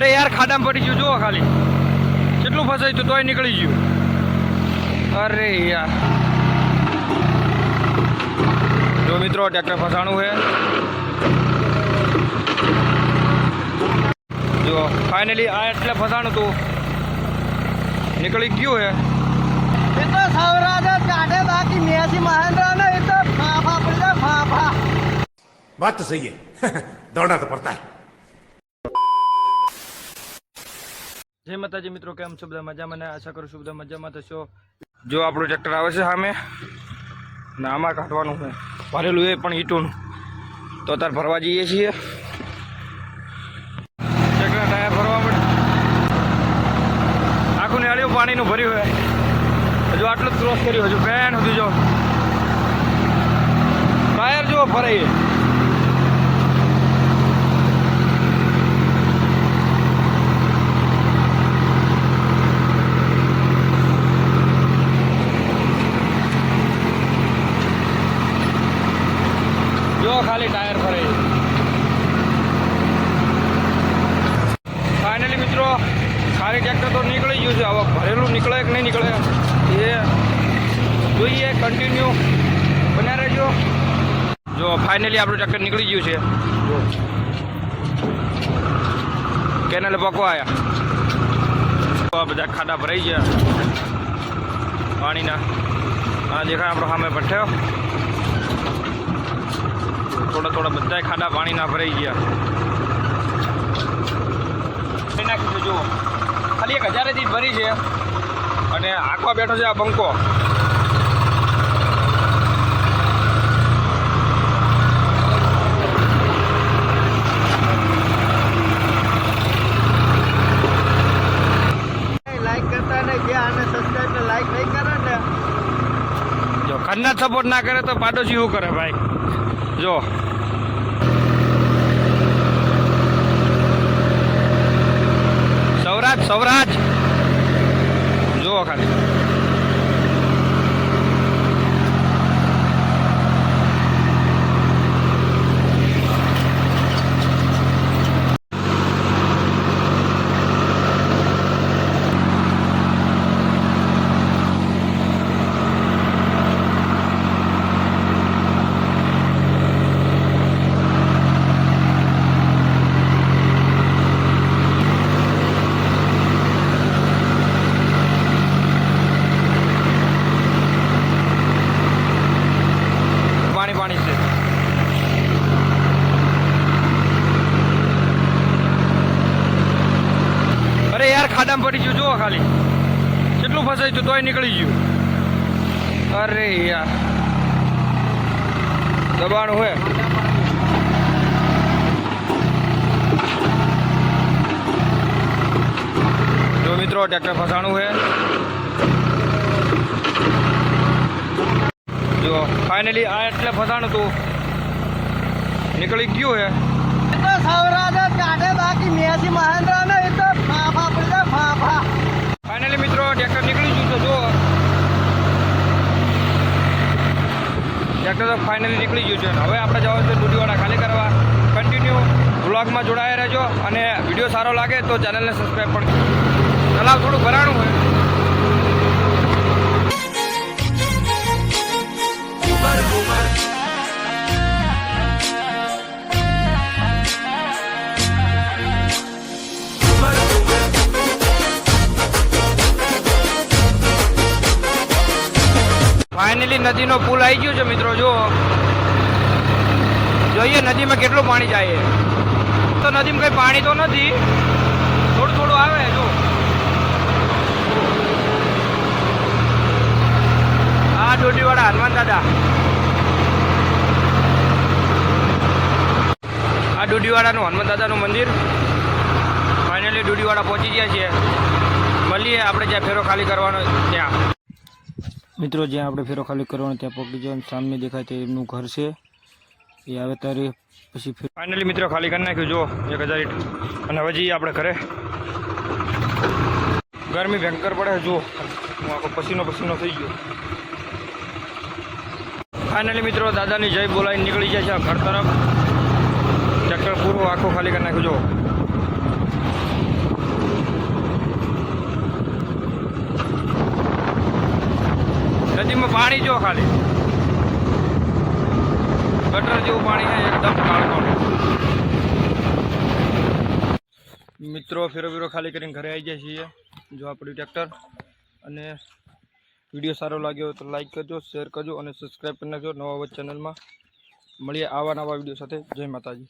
અરે યાર ખાડામાં પડી ગયું જુઓ ખાલી કેટલું ફસાય તો તોય નીકળી ગયું. અરે યાર જો મિત્રો ટ્રેક્ટર ફસાણું છે. જો ફાઇનલી આ એટલે ફસાણું તું નીકળી ગયું હે. એ તો સૌરાજ કાઢે બાકી મેસી મહેન્દ્ર ને એ તો ફાફા પડે ફાફા. बात तो सही है दौड़ना तो पड़ता है. જય માતાજી મિત્રો, કેમ છો બધા? મજામાં ને આશા કરું છું બધા મજામાં થશો. જો આપણું ટ્રેક્ટર આવે છે સામે ને આમાં કાઢવાનું છે ભરેલું એ પણ ઈંટોનું. તો અત્યારે ભરવા જઈએ છીએ. ટ્રેક્ટર ટાયર ભરવા પડે આખું નેળિયું પાણીનું ભર્યું હોય. હજુ આટલું જ ક્રોસ કર્યું, હજુ ફેન હતું. જો ટાયર જો ભરાય ખાલી ટાયર ફરે. ફાઇનલી મિત્રો ખાલી ટ્રેક્ટર તો નીકળી ગયું છે. હવે ભરેલું નીકળે કે નહીં નીકળે એ જોઈએ. કન્ટિન્યુ બન્યા રહેજો. જો ફાઇનલી આપણું ટ્રેક્ટર નીકળી ગયું છે. જો કેનાલે પકો આવ્યા. બધા ખાડા ભરાઈ ગયા પાણીના. આ દેખાય આપણો સામે ભઠ્ઠો. થોડા થોડા બધા ખાડા પાણીના ભરાઈ ગયા. નાખીશું જુઓ ખાલી 1000 થી ભરી છે અને આખો બેઠો છે આ બંકો. લાઈક કરતા ને જે આને સબસ્ક્રાઇબ ને લાઈક નહીં કરે ને જો ખન્ના સપોર્ટ ના કરે તો પાડોશી શું કરે ભાઈ. જો સૌરાજ જુઓ ખાલી. ખાડામાં પડી ગયું જુઓ ખાલી કેટલું ફસાય તો તોય નીકળી ગયું. અરે યાર દબાણ હોય. જો મિત્રો ટ્રેક્ટર ફસાણું છે. જો ફાઇનલી આ એટલે ફસાણું તું નીકળી ગયું છે. એ તો સૌરાજ કાઢે બાકી મેસી મહેન્દ્ર ને એ તો ફાફા પડે ફાફા. ફાઇનલી મિત્રો ટ્રેક્ટર નીકળી ગયું છે. જો ટ્રેક્ટર તો ફાઇનલી નીકળી ગયું છે. હવે આપણે જવાનું છે ડુડીવાડા ખાલી કરવા. કન્ટિન્યુ વ્લોગમાં જોડાયા રહેજો અને વિડીયો સારો લાગે તો ચેનલને સબસ્ક્રાઈબ પણ. તલાવ થોડું ભરાણું હોય. ફાઇનલી નદીનો પુલ આવી ગયો છે મિત્રો. જો જોઈએ નદીમાં કેટલું પાણી જાય. તો નદીમાં કઈ પાણી તો નથી, થોડું થોડું આવે. જો આ ડોડીવાડા હનુમાન દાદા, આ ડોડીવાડાનું હનુમાન દાદાનું મંદિર. ફાઇનલી ડોડીવાડા પહોંચી ગયા છીએ. મળીએ આપણે જ્યાં ફેરો ખાલી કરવાનો ત્યાં. મિત્રો જ્યાં આપણે ફેરો ખાલી કરવાનો ત્યાં પકડી જવાનું. સામે દેખાય તે એમનું ઘર છે. એ આવે ત્યારે પછી ફાઇનલી મિત્રો ખાલી કરી નાખ્યું. જો 1000 ઈંટ અને હવે જઈએ આપણે ઘરે. ગરમી ભયંકર પડે. જો હું આખો પસીનો થઈ ગયો. ફાઇનલી મિત્રો દાદાની જય બોલાવીને નીકળી જાય છે ઘર તરફ. ટ્રેક્ટર પૂરું આખું ખાલી કરી નાખ્યું. જો પાણી જો ખાલી ગટર જેવું પાણી છે એકદમ કાળું. મિત્રો ફેરો ખાલી કરીને ઘરે આવી જાય છીએ. જો આપણું ટ્રેક્ટર. અને વિડીયો સારો લાગ્યો તો લાઈક કરજો, શેર કરજો અને સબસ્ક્રાઈબ કરી નાખજો નવા ચેનલમાં. મળીએ આવા નવા વિડીયો સાથે. જય માતાજી.